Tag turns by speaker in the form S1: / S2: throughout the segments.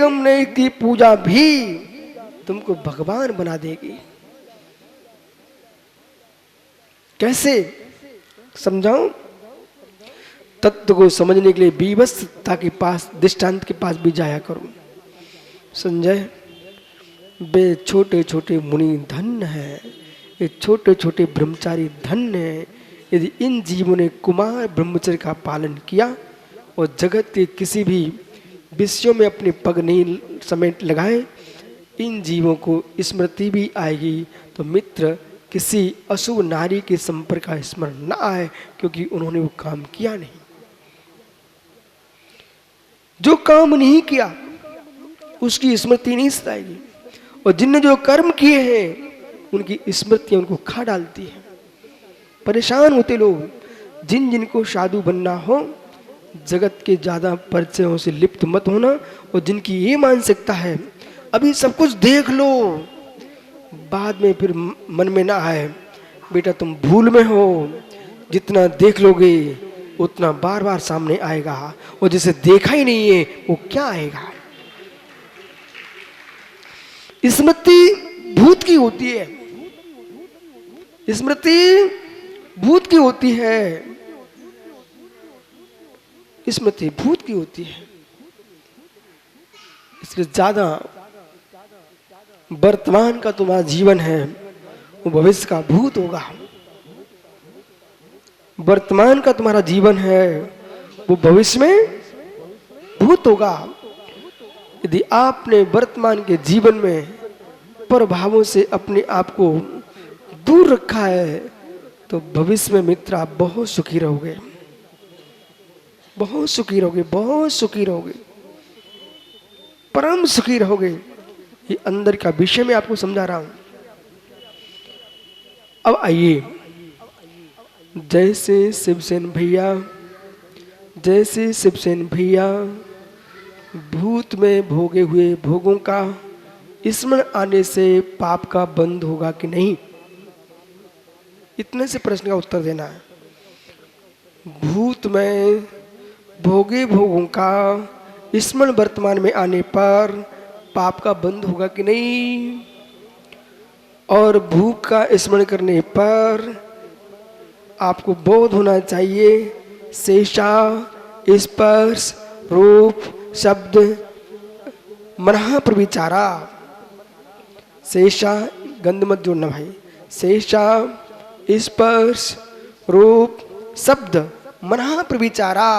S1: निगम ने की पूजा भी तुमको भगवान बना देगी। कैसे समझाऊं? तत्व को समझने के लिए विवस्त्रता के पास, दृष्टांत के पास भी जाया करो। संजय, वे छोटे छोटे मुनि धन्य है, ये छोटे छोटे ब्रह्मचारी धन्य है। यदि इन जीवों ने कुमार ब्रह्मचर्य का पालन किया और जगत के किसी भी विषयों में अपने पग नहीं समेट लगाए, इन जीवों को स्मृति भी आएगी तो मित्र किसी अशुभ नारी के संपर्क का स्मरण न आए, क्योंकि उन्होंने वो काम किया नहीं। जो काम नहीं किया उसकी स्मृति नहीं सताएगी, और जिनने जो कर्म किए हैं उनकी स्मृति उनको खा डालती है। परेशान होते लोग। जिन जिनको साधु बनना हो, जगत के ज्यादा परिचयों से लिप्त मत होना, और जिनकी ये मानसिकता है अभी सब कुछ देख लो, बाद में फिर मन में ना आए, बेटा तुम भूल में हो, जितना देख लोगे उतना बार बार सामने आएगा, और जिसे देखा ही नहीं है वो क्या आएगा। स्मृति भूत की होती है, स्मृति भूत की होती है, स्मृति भूत की होती है। इसलिए ज्यादा वर्तमान का तुम्हारा जीवन है वो भविष्य का भूत होगा। वर्तमान का तुम्हारा जीवन है वो भविष्य में भूत होगा। यदि आपने वर्तमान के जीवन में प्रभावों से अपने आप को दूर रखा है तो भविष्य में मित्र आप बहुत सुखी रहोगे, बहुत सुखी रहोगे, बहुत सुखी रहोगे, परम सुखी रहोगे। ये अंदर का विषय मैं आपको समझा रहा हूं। अब आइए, जैसे शिवसेन भैया, जैसे शिवसेन भैया भूत में भोगे हुए भोगों का स्मरण आने से पाप का बंद होगा कि नहीं, इतने से प्रश्न का उत्तर देना है। भूत में भोगे भोगों का स्मरण वर्तमान में आने पर पाप का बंद होगा कि नहीं, और भूख का स्मरण करने पर आपको बोध होना चाहिए शेषा, स्पर्श, रूप, शब्द, मनः प्रविचारा। शेषा गंध मत जोड़ना भाई, शेषा, स्पर्श, रूप, शब्द, मनः प्रविचारा।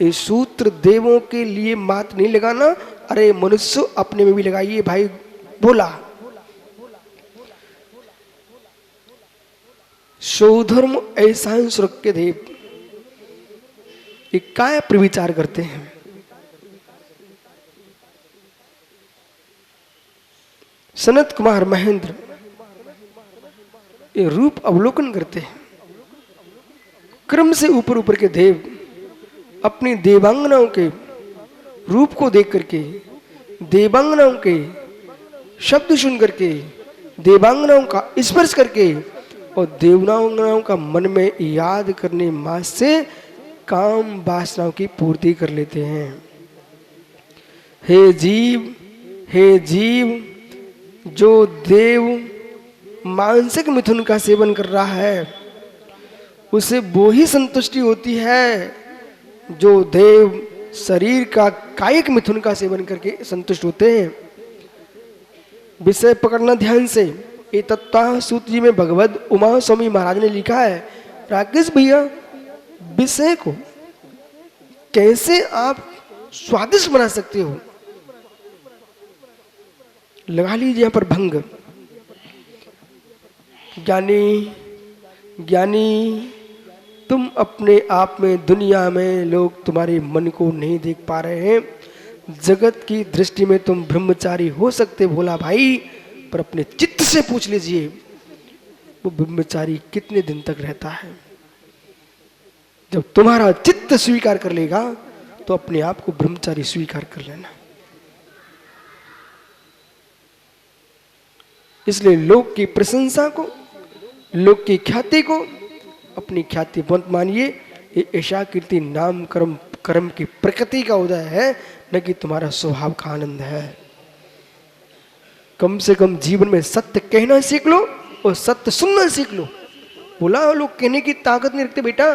S1: ये सूत्र देवों के लिए मात्र नहीं लगाना, अरे मनुष्य अपने में भी लगाइए भाई। बोला सौधर्म ऐसा सुरक्य देव, ये काय प्रविचार करते हैं। सनत कुमार महेंद्र ये रूप अवलोकन करते हैं। क्रम से ऊपर ऊपर के देव अपनी देवांगनाओं के रूप को देख करके, देवांगनाओं के शब्द सुन करके, देवांगनाओं का स्पर्श करके और देवांगनाओं का मन में याद करने मात्र से काम वासनाओं की पूर्ति कर लेते हैं। हे जीव, हे जीव, जो देव मानसिक मिथुन का सेवन कर रहा है उसे वो ही संतुष्टि होती है जो देव शरीर का कायिक मिथुन का सेवन करके संतुष्ट होते हैं। विषय पकड़ना ध्यान से। ये तत्व सूत्र जी में भगवद उमा स्वामी महाराज ने लिखा है, राकेश भैया विषय को कैसे आप स्वादिष्ट बना सकते हो। लगा लीजिए यहां पर भंग। ज्ञानी, ज्ञानी तुम अपने आप में, दुनिया में लोग तुम्हारे मन को नहीं देख पा रहे हैं। जगत की दृष्टि में तुम ब्रह्मचारी हो सकते भोला भाई, पर अपने चित्त से पूछ लीजिए वो ब्रह्मचारी कितने दिन तक रहता है। जब तुम्हारा चित्त स्वीकार कर लेगा तो अपने आप को ब्रह्मचारी स्वीकार कर लेना। इसलिए लोक की प्रशंसा को, लोक की ख्याति को अपनी ख्याति मत मानिए। ये ऐशा कीर्ति नाम कर्म, कर्म की प्रकृति का उदय है। न कि तुम्हारा स्वभाव का आनंद है। कम से कम जीवन में सत्य कहना सीख लो और सत्य सुनना सीख लो। बोला लोग कहने की ताकत नहीं रखते बेटा।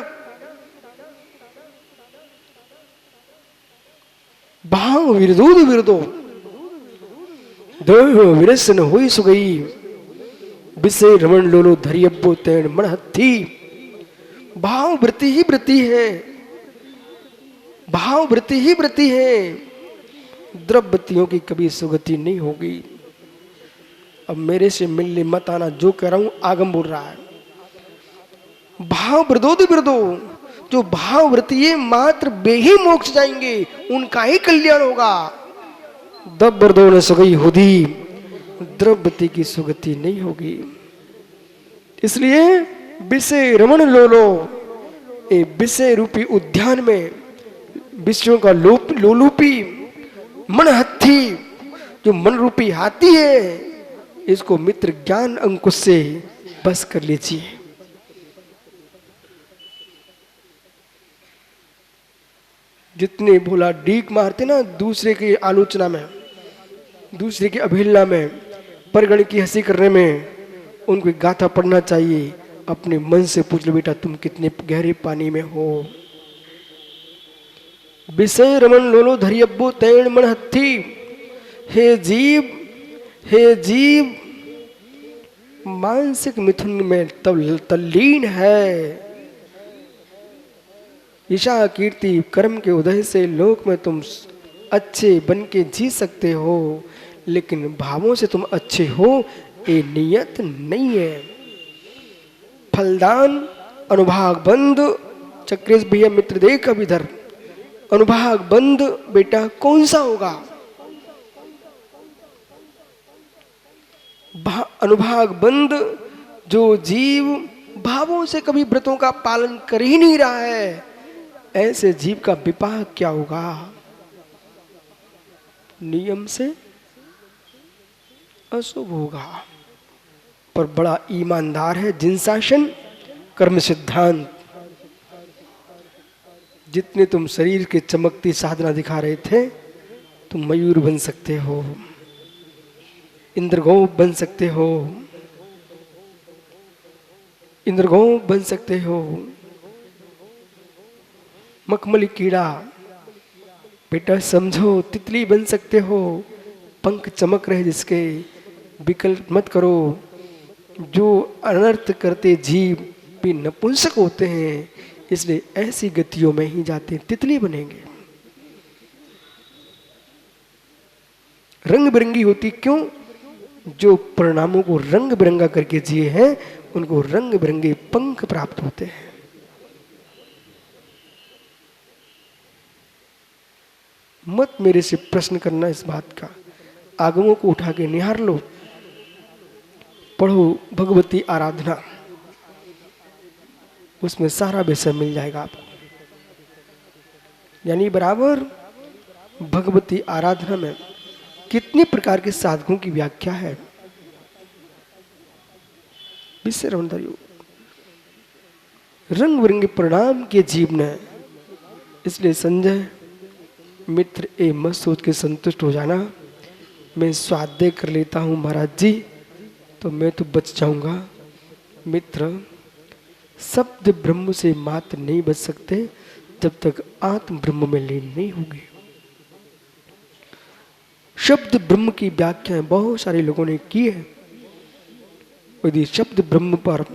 S1: भाव विरदोद विरदो देव विरसन होई सुगई बिसे रमन लोलो धरियब्बो तैण मन हथी। भाव वृत्ति ही वृत्ति है, भाव वृत्ति ही वृत्ति है। द्रव्यवतियों की कभी सुगति नहीं होगी। अब मेरे से मिलने मत आना, जो कह रहा हूं आगम बोल रहा है। भाव विरदोद विरदो, जो भाव वृत्ति है मात्र वे ही मोक्ष जाएंगे, उनका ही कल्याण होगा। दब विरदो न सुगई हुदी, द्रव्यवती की सुगति नहीं होगी। इसलिए विषय रमण लोलो, ए विषय रूपी उद्यान में विषयों का लोलूपी मन हत्थी, जो मन रूपी हाथी है, इसको मित्र ज्ञान अंकुश से बस कर लीजिए। जितने भोला डीक मारते ना दूसरे की आलोचना में, दूसरे की अवहेलना में, परगण की हंसी करने में, उनको एक गाथा पढ़ना चाहिए। अपने मन से पूछ लो बेटा तुम कितने गहरे पानी में हो। विषय रमन लोलो धरियब्बो तैण मन हत्थी। हे जीव, हे जीव मानसिक मिथुन में तल्लीन है। ईशा कीर्ति कर्म के उदय से लोक में तुम अच्छे बन के जी सकते हो, लेकिन भावों से तुम अच्छे हो ये नियत नहीं है। फलदान अनुभाग बंद, चक्रेश भैया मित्र देख अब इधर, अनुभाग बंद बेटा कौन सा होगा? अनुभाग बंद जो जीव भावों से कभी व्रतों का पालन कर ही नहीं रहा है, ऐसे जीव का विपाक क्या होगा? नियम से अशुभ होगा। पर बड़ा ईमानदार है जिनशासन कर्म सिद्धांत। जितने तुम शरीर के चमकती साधना दिखा रहे थे, तुम मयूर बन सकते हो, इंद्रगोप बन सकते हो, इंद्रगोप बन सकते हो, मखमली कीड़ा बेटा समझो, तितली बन सकते हो, पंख चमक रहे जिसके, विकल्प मत करो। जो अनर्थ करते जीव भी नपुंसक होते हैं, इसलिए ऐसी गतियों में ही जाते तितली बनेंगे। रंग बिरंगी होती क्यों? जो परिणामों को रंग बिरंगा करके जिए हैं, उनको रंग बिरंगे पंख प्राप्त होते हैं। मत मेरे से प्रश्न करना इस बात का, आगमों को उठा के निहार लो, पढ़ो भगवती आराधना, उसमें सारा विषय मिल जाएगा आपको। यानी बराबर भगवती आराधना में कितने प्रकार के साधकों की व्याख्या है। विषय रमणधारी रंग बिरंगे परिणाम के जीव ने, इसलिए संजय मित्र ए मत सोच के संतुष्ट हो जाना मैं स्वाध्याय कर लेता हूं महाराज जी तो मैं तो बच जाऊंगा। मित्र शब्द ब्रह्म से मात्र नहीं बच सकते जब तक आत्म ब्रह्म में लीन नहीं होगी। शब्द ब्रह्म की व्याख्या बहुत सारे लोगों ने की है। यदि शब्द ब्रह्म पर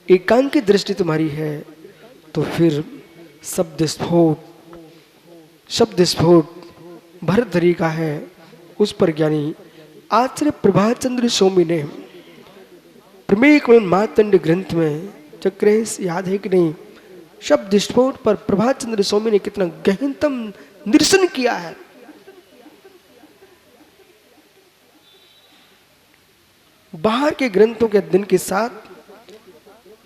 S1: एकांकित दृष्टि तुम्हारी है तो फिर शब्द स्फोट भरतरी का है। उस पर ज्ञानी आचार्य प्रभाचंद्र स्वामी ने प्रमेय मातंड ग्रंथ में, चक्रेश याद है कि नहीं, शब्द स्फोट पर प्रभाचंद्र स्वामी ने कितना गहनतम निरसन किया है। बाहर के ग्रंथों के अध्ययन के साथ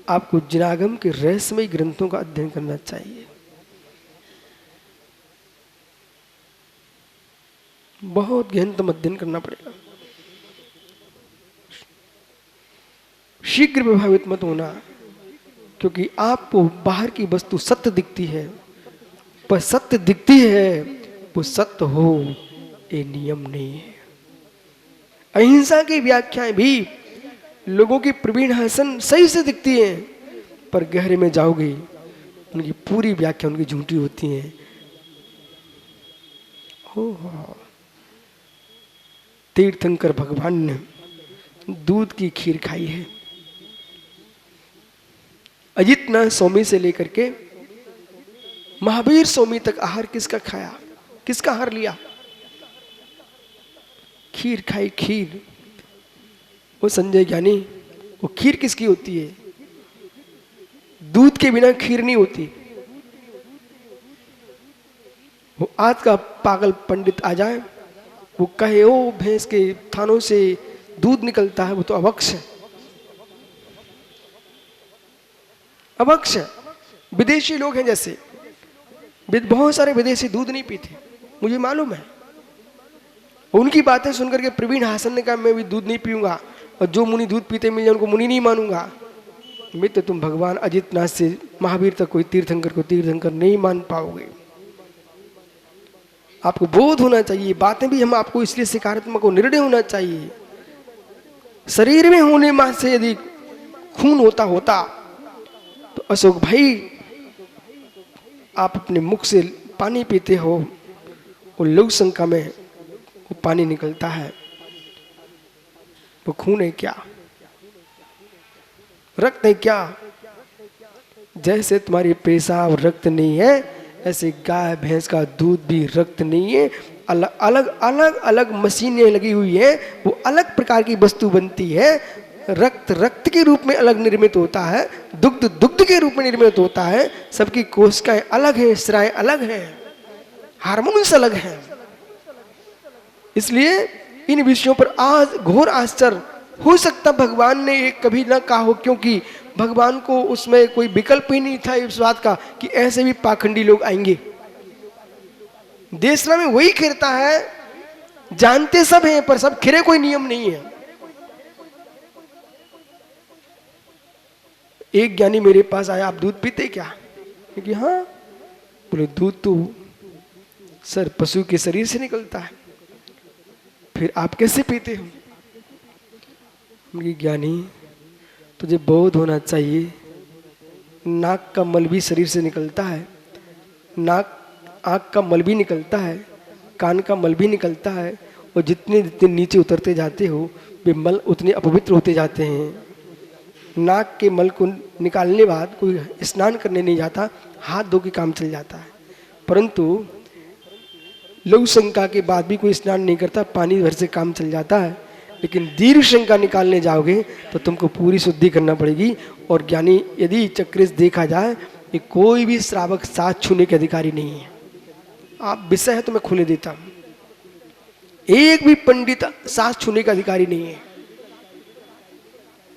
S1: आपको जिनागम के रहस्यमय ग्रंथों का अध्ययन करना चाहिए। बहुत गहनतम अध्ययन करना पड़ेगा। शीघ्र प्रभावित मत होना, क्योंकि आपको बाहर की वस्तु सत्य दिखती है, पर सत्य दिखती है वो सत्य हो, ये नियम नहीं है। अहिंसा की व्याख्याएं भी लोगों की प्रवीण हसन सही से दिखती हैं, पर गहरे में जाओगे उनकी पूरी व्याख्या उनकी झूठी होती है। तीर्थंकर भगवान ने दूध की खीर खाई है। अजितनाथ स्वामी से लेकर के महावीर स्वामी तक आहार किसका खाया, किसका आहार लिया? खीर खाई, खीर। वो संजय ज्ञानी, वो खीर किसकी होती है? दूध के बिना खीर नहीं होती। वो आज का पागल पंडित आ जाए, वो कहे ओ भैंस के थानों से दूध निकलता है, वो तो अवक्ष है, अवक्ष है। विदेशी लोग हैं जैसे, बहुत सारे विदेशी दूध नहीं पीते, मुझे मालूम है। उनकी बातें सुनकर के प्रवीण हासन ने कहा मैं भी दूध नहीं पीऊंगा, और जो मुनि दूध पीते मिल जाए उनको मुनि नहीं मानूंगा। मित्र, तुम भगवान अजितनाथ से महावीर तक कोई तीर्थंकर को तीर्थंकर नहीं मान पाओगे। आपको बोध होना चाहिए, बातें भी हम आपको इसलिए सकारात्मक और निर्णय होना चाहिए। शरीर में होने मां से यदि खून होता तो अशोक भाई आप अपने मुख से पानी पीते हो, वो लघु शंका में वो पानी निकलता है, वो खून है क्या, रक्त है क्या? जैसे तुम्हारी पेशाब रक्त नहीं है, ऐसे गाय भैंस का दूध भी रक्त नहीं है। अलग अलग अलग अलग मशीनें लगी हुई है, वो अलग प्रकार की वस्तु बनती है। रक्त रक्त के रूप में अलग निर्मित होता है, दुग्ध दुग्ध के रूप में निर्मित होता है। सबकी कोशिकाएं अलग है, स्राएं अलग हैं, हार्मोन्स अलग हैं। इसलिए इन विषयों पर आज घोर आश्चर्य हो सकता भगवान ने एक कभी ना कहा हो, क्योंकि भगवान को उसमें कोई विकल्प ही नहीं था इस बात का कि ऐसे भी पाखंडी लोग आएंगे। देशना में वही खिरता है, जानते सब हैं पर सब खिरे कोई नियम नहीं है। एक ज्ञानी मेरे पास आया, आप दूध पीते क्या? क्योंकि हाँ, बोले दूध तो सर पशु के शरीर से निकलता है, फिर आप कैसे पीते हो? ज्ञानी तुझे बोध होना चाहिए, नाक का मल भी शरीर से निकलता है, नाक आँख का मल भी निकलता है, कान का मल भी निकलता है, और जितने जितने नीचे उतरते जाते हो वे मल उतने अपवित्र होते जाते हैं। नाक के मल को निकालने बाद कोई स्नान करने नहीं जाता, हाथ धो के काम चल जाता है। परंतु लघु शंका के बाद भी कोई स्नान नहीं करता, पानी भर से काम चल जाता है। लेकिन दीर्घ शंका निकालने जाओगे तो तुमको पूरी शुद्धि करना पड़ेगी। और ज्ञानी यदि चक्रिस देखा जाए, ये कोई भी श्रावक साथ छूने के अधिकारी नहीं है। आप विषय है तो मैं खुले देता हूं, एक भी पंडित साथ छूने का अधिकारी नहीं है।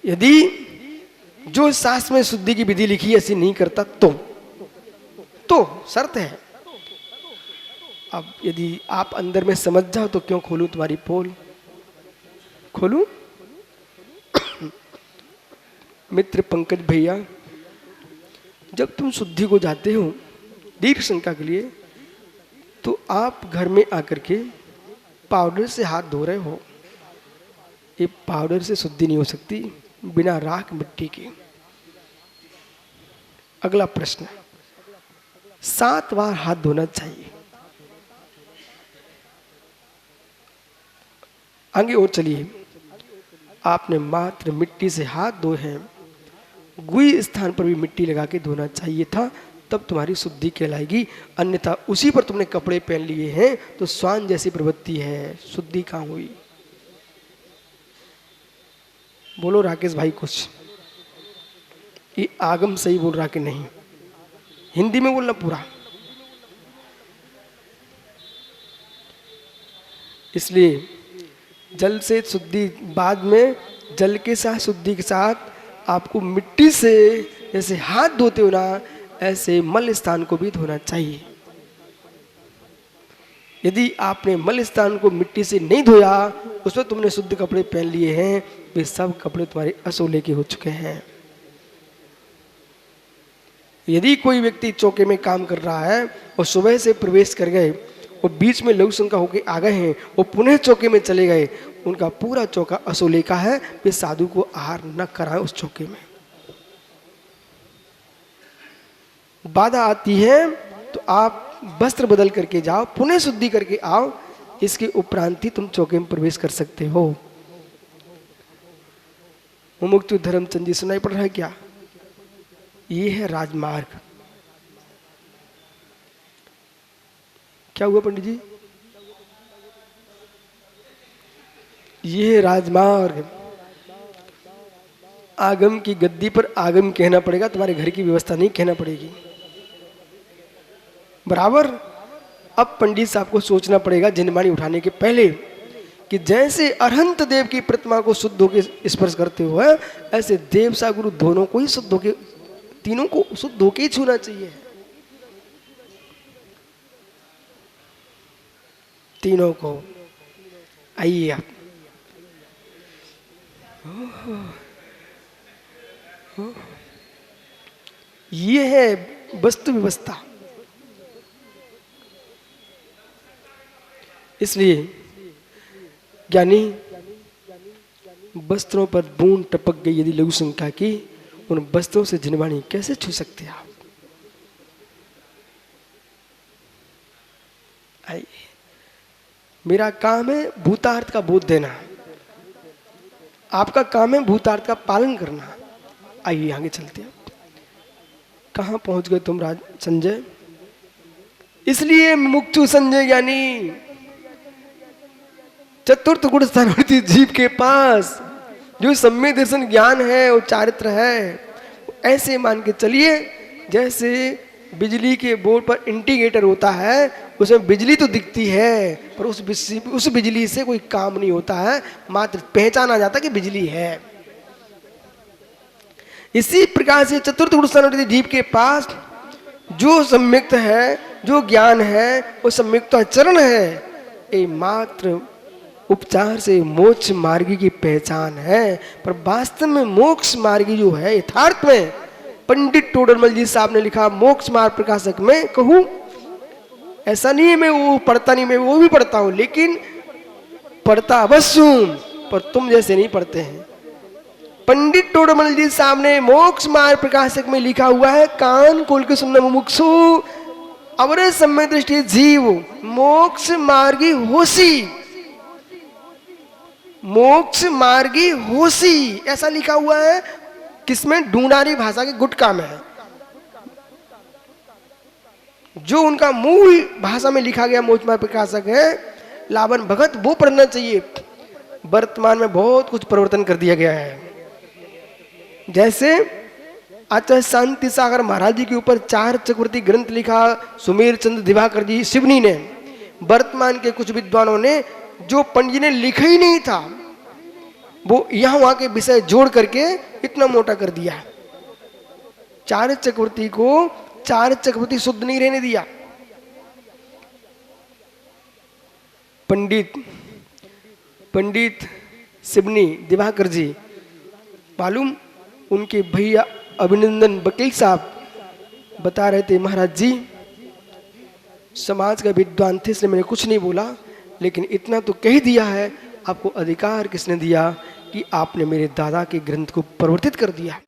S1: यदि जो शास्त्र में शुद्धि की विधि लिखी ऐसी नहीं करता तो शर्त है। अब यदि आप अंदर में समझ जाओ तो क्यों खोलूं तुम्हारी पोल, खोलूं? मित्र पंकज भैया, जब तुम शुद्धि को जाते हो दीर्घ शंका के लिए, तो आप घर में आकर के पाउडर से हाथ धो रहे हो। ये पाउडर से शुद्धि नहीं हो सकती बिना राख मिट्टी के। अगला प्रश्न, 7 बार हाथ धोना चाहिए। आगे और चलिए, आपने मात्र मिट्टी से हाथ धोए हैं, गुई स्थान पर भी मिट्टी लगा के धोना चाहिए था, तब तुम्हारी शुद्धि कहलाएगी। अन्यथा उसी पर तुमने कपड़े पहन लिए हैं तो स्वान जैसी प्रवृत्ति है, शुद्धि कहाँ हुई? बोलो राकेश भाई कुछ, ये आगम सही बोल रहा कि नहीं? हिंदी में बोलना पूरा। इसलिए जल से शुद्धि बाद में, जल के साथ शुद्धि के साथ आपको मिट्टी से जैसे हाथ धोते हो ना, ऐसे मल स्थान को भी धोना चाहिए। यदि आपने मल स्थान को मिट्टी से नहीं धोया, उस पर तुमने शुद्ध कपड़े पहन लिए हैं, वे सब कपड़े तुम्हारे असोले के हो चुके हैं। यदि कोई व्यक्ति चौके में काम कर रहा है और सुबह से प्रवेश कर गए वो बीच में लघु शंका होके आ गए हैं, वो पुनः चौके में चले गए। उनका पूरा चौका असोले का है, वे साधु को आहार न कराएं उस चौके में। बाधा आती है तो आप वस्त्र बदल करके जाओ, पुनः शुद्धि करके आओ, इसके उपरांत ही तुम चौके में प्रवेश कर सकते हो। मुमुक्षु धर्मचंद जी सुनाई पड़ रहा है क्या? ये है राजमार्ग। क्या हुआ पंडित जी? ये है राजमार्ग। आगम की गद्दी पर आगम कहना पड़ेगा, तुम्हारे घर की व्यवस्था नहीं कहना पड़ेगी। बराबर। अब पंडित साहब को सोचना पड़ेगा जिनवाणी उठाने के पहले कि जैसे अरहंत देव की प्रतिमा को शुद्ध होकर स्पर्श करते हुए, ऐसे देव सा गुरु दोनों को ही शुद्ध होके, तीनों को शुद्ध होके ही छूना चाहिए। तीनों को। आइए आप। ये है वस्तु व्यवस्था। इसलिए ज्ञानी वस्त्रों पर बूंद टपक गई यदि लघु शंका की, उन वस्त्रों से जिनवाणी कैसे छू सकते हैं आप? आइए, मेरा काम है भूतार्थ का बोध देना, आपका काम है भूतार्थ का पालन करना। आइए आगे चलते हैं। कहां पहुंच गए तुम राज संजय? इसलिए मुमुक्षु संजय ज्ञानी चतुर्थ गुण स्थानवर्ती जीव के पास जो सम्यक दर्शन ज्ञान है, वो चारित्र है, ऐसे मान के चलिए जैसे बिजली के बोर्ड पर इंडिकेटर होता है, उसमें बिजली तो दिखती है पर उस बिजली से कोई काम नहीं होता है, मात्र पहचाना जाता कि बिजली है। इसी प्रकार से चतुर्थ गुण स्थानवर्ती जीव के पास जो सम्यक्त है, जो ज्ञान है, वो सम्यक्त चरण है, ये मात्र उपचार से मोक्ष मार्गी की पहचान है। पर वास्तव में मोक्ष मार्गी जो है यथार्थ में, पंडित टोडरमल जी साहब ने लिखा मोक्ष मार्ग प्रकाशक में, कहूं ऐसा नहीं है मैं वो पढ़ता नहीं, मैं वो भी पढ़ता हूं, लेकिन पढ़ता अवश्य हूं, पर तुम जैसे नहीं पढ़ते हैं। पंडित टोडरमल जी साहब ने मोक्ष मार्ग प्रकाशक में लिखा हुआ है, कान खोल के सुनना मुमुक्षु, अवरे सम्य दृष्टि जीव मोक्ष मार्गी होसी, मोक्ष मार्गी होसी, ऐसा लिखा हुआ है। किसमें? ढूंढारी भाषा के गुटका में है। जो उनका मूल भाषा में लिखा गया मोक्ष मार्ग प्रकाशक है, लावन भगत, वो पढ़ना चाहिए। वर्तमान में बहुत कुछ परिवर्तन कर दिया गया है। जैसे आचार्य शांति सागर महाराज जी के ऊपर 4 चक्रवर्ती ग्रंथ लिखा सुमेर चंद्र दिवाकर जी शिवनी ने, वर्तमान के कुछ विद्वानों ने, जो पंडित जी ने लिखा ही नहीं था, वो यहां वहां के विषय जोड़ करके इतना मोटा कर दिया है। 4 चक्रवर्ती को 4 चक्रवर्ती शुद्ध नहीं रहने दिया। पंडित शिवनी दिवाकर जी, मालूम उनके भैया अभिनंदन वकील साहब बता रहे थे, महाराज जी समाज का विद्वान थे इसलिए मैंने कुछ नहीं बोला, लेकिन इतना तो कह दिया है, आपको अधिकार किसने दिया कि आपने मेरे दादा के ग्रंथ को परिवर्तित कर दिया।